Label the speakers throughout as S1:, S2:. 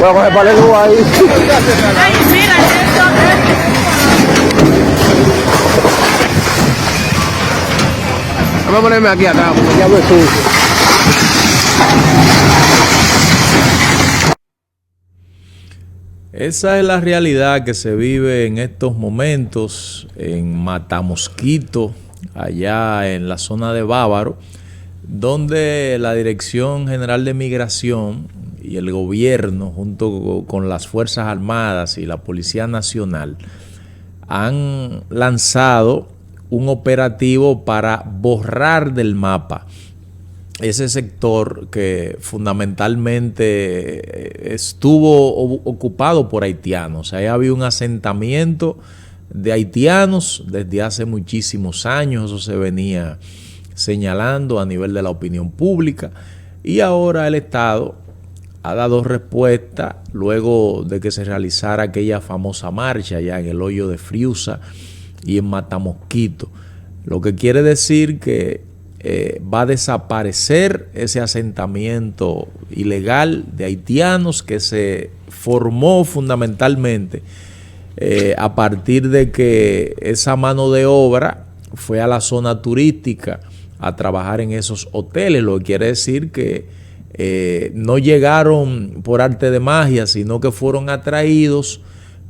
S1: a coger para el luz ahí.
S2: Ay, mira, esto.
S1: Vamos a ponerme aquí atrás, porque ya voy sucio.
S3: Esa es la realidad que se vive en estos momentos en Matamosquito, allá en la zona de Bávaro, donde la Dirección General de Migración y el gobierno, junto con las Fuerzas Armadas y la Policía Nacional, han lanzado un operativo para borrar del mapa ese sector que fundamentalmente estuvo ocupado por haitianos. Ahí había un asentamiento de haitianos desde hace muchísimos años, eso se venía señalando a nivel de la opinión pública, y ahora el Estado ha dado respuesta luego de que se realizara aquella famosa marcha allá en el hoyo de Friusa y en Matamosquito, lo que quiere decir que va a desaparecer ese asentamiento ilegal de haitianos que se formó fundamentalmente a partir de que esa mano de obra fue a la zona turística a trabajar en esos hoteles, lo que quiere decir que no llegaron por arte de magia, sino que fueron atraídos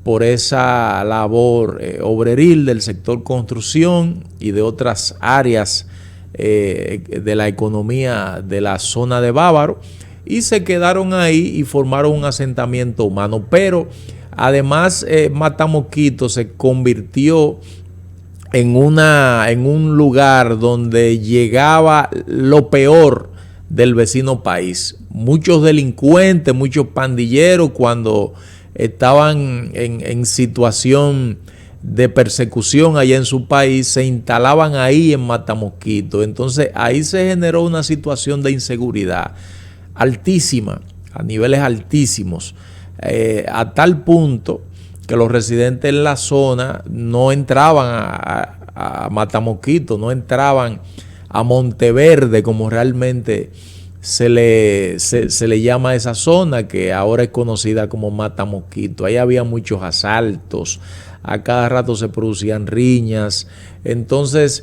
S3: por esa labor obreril del sector construcción y de otras áreas de la economía de la zona de Bávaro, y se quedaron ahí y formaron un asentamiento humano. Pero además Matamosquito se convirtió en un lugar donde llegaba lo peor del vecino país. Muchos delincuentes, muchos pandilleros, cuando estaban en situación de persecución allá en su país, se instalaban ahí en Matamosquito. Entonces ahí se generó una situación de inseguridad altísima, a niveles altísimos, a tal punto que los residentes en la zona no entraban a Matamosquito, no entraban a Monteverde, como realmente se le llama a esa zona, que ahora es conocida como Matamosquito. Ahí había muchos asaltos, a cada rato se producían riñas. Entonces,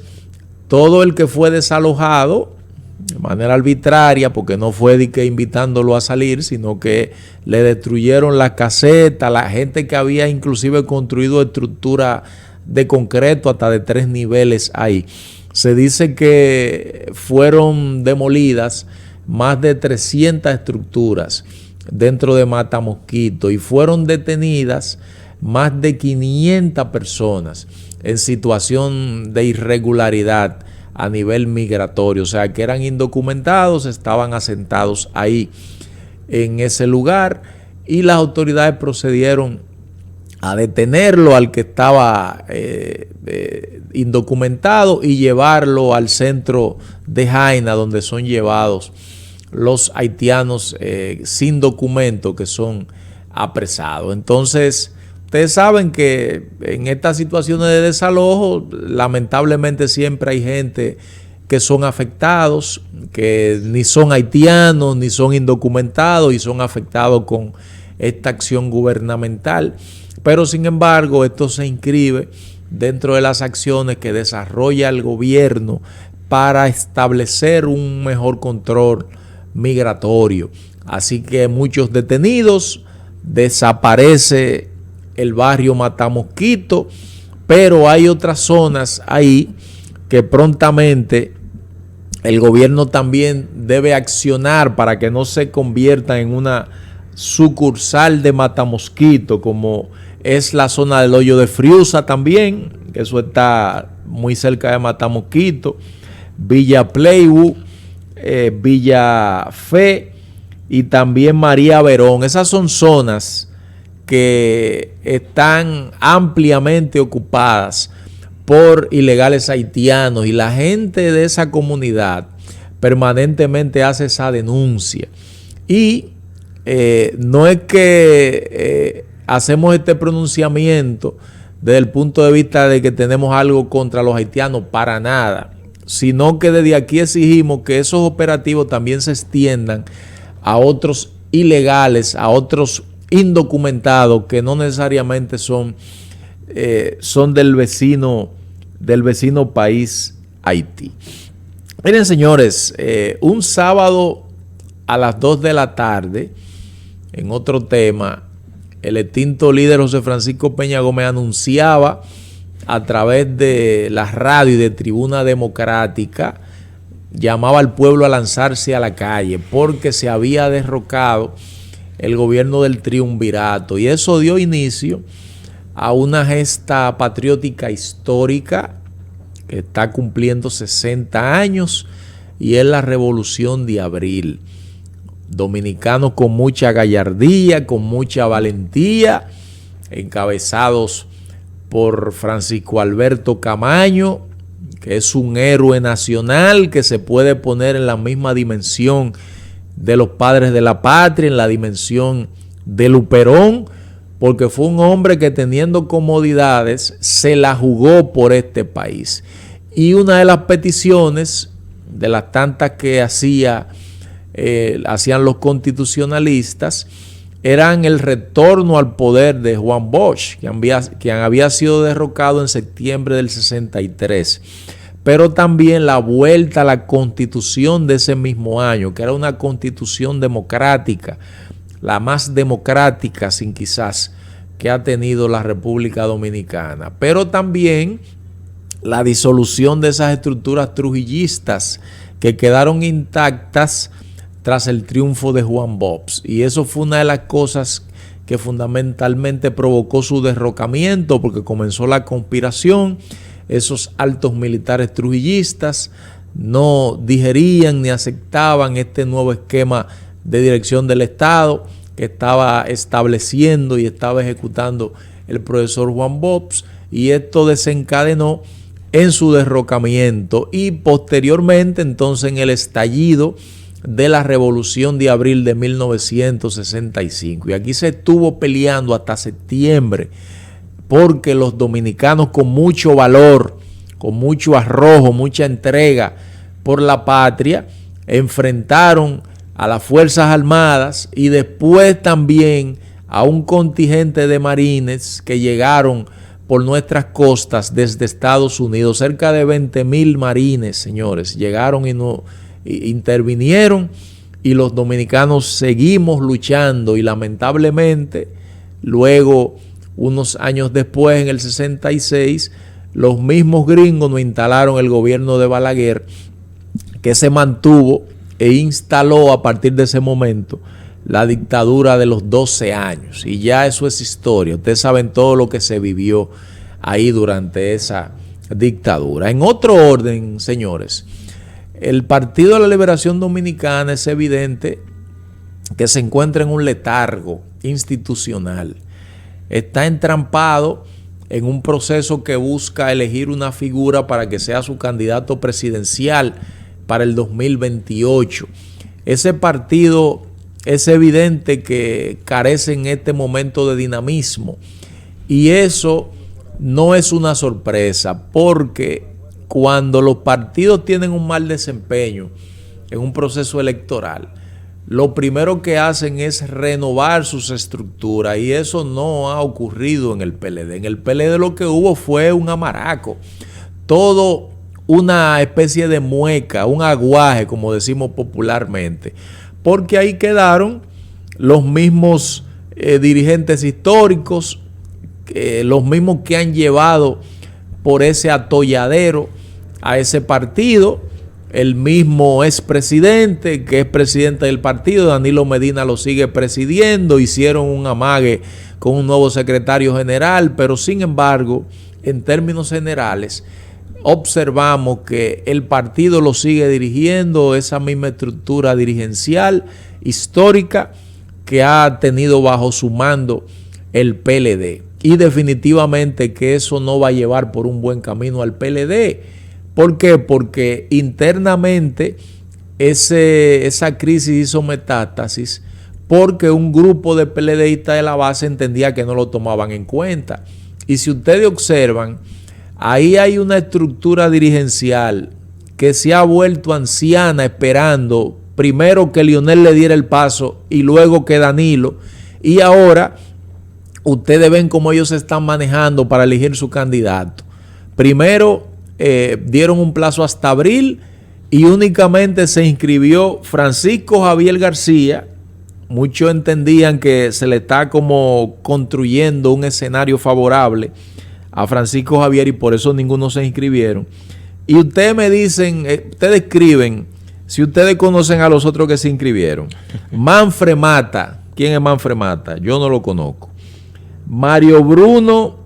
S3: todo el que fue desalojado de manera arbitraria, porque no fue de que invitándolo a salir, sino que le destruyeron la caseta, la gente que había inclusive construido estructura de concreto hasta de 3 niveles ahí. Se dice que fueron demolidas más de 300 estructuras dentro de Matamosquito y fueron detenidas más de 500 personas en situación de irregularidad a nivel migratorio, o sea que eran indocumentados, estaban asentados ahí en ese lugar, y las autoridades procedieron a detenerlo al que estaba indocumentado y llevarlo al centro de Jaina, donde son llevados los haitianos sin documento que son apresados. Entonces, ustedes saben que en estas situaciones de desalojo, lamentablemente siempre hay gente que son afectados, que ni son haitianos, ni son indocumentados y son afectados con esta acción gubernamental. Pero sin embargo, esto se inscribe dentro de las acciones que desarrolla el gobierno para establecer un mejor control migratorio. Así que muchos detenidos, desaparece el barrio Matamosquito, pero hay otras zonas ahí que prontamente el gobierno también debe accionar para que no se conviertan en una sucursal de Matamosquito, como es la zona del hoyo de Friusa también, que eso está muy cerca de Matamosquito, Villa Playwood, Villa Fe y también María Verón. Esas son zonas que están ampliamente ocupadas por ilegales haitianos, y la gente de esa comunidad permanentemente hace esa denuncia. Y no es que hacemos este pronunciamiento desde el punto de vista de que tenemos algo contra los haitianos, para nada, sino que desde aquí exigimos que esos operativos también se extiendan a otros ilegales, a otros indocumentados que no necesariamente son del vecino país Haití. Miren, señores, un sábado a las 2 de la tarde, en otro tema, el extinto líder José Francisco Peña Gómez anunciaba a través de la radio y de Tribuna Democrática, llamaba al pueblo a lanzarse a la calle porque se había derrocado el gobierno del triunvirato, y eso dio inicio a una gesta patriótica histórica que está cumpliendo 60 años, y es la Revolución de Abril. Dominicanos con mucha gallardía, con mucha valentía, encabezados por Francisco Alberto Camaño, que es un héroe nacional que se puede poner en la misma dimensión de los padres de la patria, en la dimensión de Luperón, porque fue un hombre que, teniendo comodidades, se la jugó por este país. Y una de las peticiones, de las tantas que hacían los constitucionalistas, eran el retorno al poder de Juan Bosch, quien había sido derrocado en septiembre del 63, pero también la vuelta a la constitución de ese mismo año, que era una constitución democrática, la más democrática, sin quizás, que ha tenido la República Dominicana, pero también la disolución de esas estructuras trujillistas que quedaron intactas tras el triunfo de Juan Bosch. Y eso fue una de las cosas que fundamentalmente provocó su derrocamiento, porque comenzó la conspiración. Esos altos militares trujillistas no digerían ni aceptaban este nuevo esquema de dirección del Estado que estaba estableciendo y estaba ejecutando el profesor Juan Bosch, y esto desencadenó en su derrocamiento y posteriormente entonces en el estallido de la Revolución de Abril de 1965. Y aquí se estuvo peleando hasta septiembre, porque los dominicanos, con mucho valor, con mucho arrojo, mucha entrega por la patria, enfrentaron a las Fuerzas Armadas y después también a un contingente de marines que llegaron por nuestras costas desde Estados Unidos. Cerca de 20,000 marines, señores, llegaron y intervinieron, y los dominicanos seguimos luchando, y lamentablemente luego, unos años después, en el 66, los mismos gringos nos instalaron el gobierno de Balaguer, que se mantuvo e instaló a partir de ese momento la dictadura de los 12 años. Y ya eso es historia. Ustedes saben todo lo que se vivió ahí durante esa dictadura. En otro orden, señores, el Partido de la Liberación Dominicana es evidente que se encuentra en un letargo institucional. Está entrampado en un proceso que busca elegir una figura para que sea su candidato presidencial para el 2028. Ese partido es evidente que carece en este momento de dinamismo, y eso no es una sorpresa, porque cuando los partidos tienen un mal desempeño en un proceso electoral, lo primero que hacen es renovar sus estructuras, y eso no ha ocurrido en el PLD. En el PLD lo que hubo fue un amaraco, todo una especie de mueca, un aguaje, como decimos popularmente, porque ahí quedaron los mismos dirigentes históricos, los mismos que han llevado por ese atolladero a ese partido. El mismo expresidente, que es presidente del partido, Danilo Medina, lo sigue presidiendo. Hicieron un amague con un nuevo secretario general, pero sin embargo, en términos generales, observamos que el partido lo sigue dirigiendo esa misma estructura dirigencial histórica que ha tenido bajo su mando el PLD. Y definitivamente que eso no va a llevar por un buen camino al PLD. ¿Por qué? Porque internamente esa crisis hizo metástasis, porque un grupo de PLDistas de la base entendía que no lo tomaban en cuenta. Y si ustedes observan, ahí hay una estructura dirigencial que se ha vuelto anciana, esperando primero que Leonel le diera el paso y luego que Danilo, Y ahora ustedes ven cómo ellos se están manejando para elegir su candidato. Primero dieron un plazo hasta abril y únicamente se inscribió Francisco Javier García. Muchos entendían que se le está como construyendo un escenario favorable a Francisco Javier y por eso ninguno se inscribieron. Y ustedes me dicen, ustedes escriben, si ustedes conocen a los otros que se inscribieron. Manfred Mata. ¿Quién es Manfred Mata? Yo no lo conozco. Mario Bruno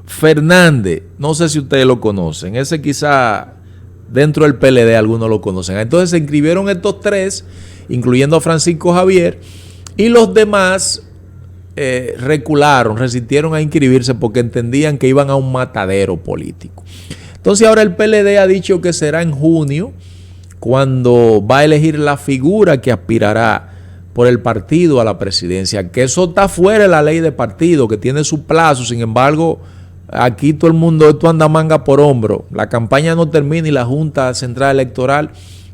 S3: Fernández. No sé si ustedes lo conocen. Ese quizá dentro del PLD algunos lo conocen. Entonces se inscribieron estos tres, incluyendo a Francisco Javier, y los demás recularon, resistieron a inscribirse porque entendían que iban a un matadero político. Entonces ahora el PLD ha dicho que será en junio cuando va a elegir la figura que aspirará por el partido a la presidencia, que eso está fuera de la ley de partido, que tiene su plazo. Sin embargo, aquí todo el mundo, esto anda manga por hombro. La campaña no termina y la Junta Central Electoral,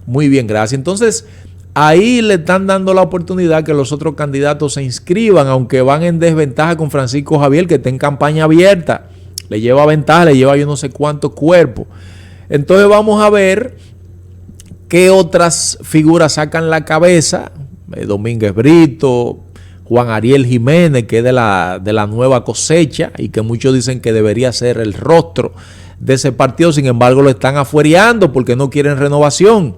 S3: muy bien, gracias. Entonces, ahí le están dando la oportunidad que los otros candidatos se inscriban, aunque van en desventaja con Francisco Javier, que está en campaña abierta. Le lleva ventaja, le lleva yo no sé cuántos cuerpos. Entonces vamos a ver qué otras figuras sacan la cabeza. Domínguez Brito, Juan Ariel Jiménez, que es de la nueva cosecha y que muchos dicen que debería ser el rostro de ese partido. Sin embargo, lo están afuereando porque no quieren renovación.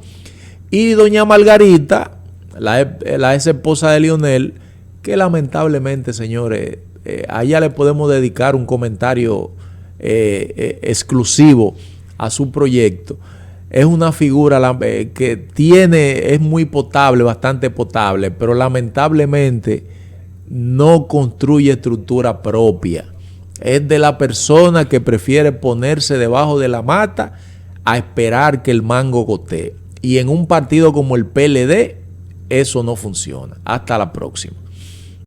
S3: Y doña Margarita, la ex esposa de Lionel, que lamentablemente, señores, a ella le podemos dedicar un comentario exclusivo a su proyecto. Es una figura que es muy potable, bastante potable, pero lamentablemente no construye estructura propia. Es de la persona que prefiere ponerse debajo de la mata a esperar que el mango gotee. Y en un partido como el PLD, eso no funciona. Hasta la próxima.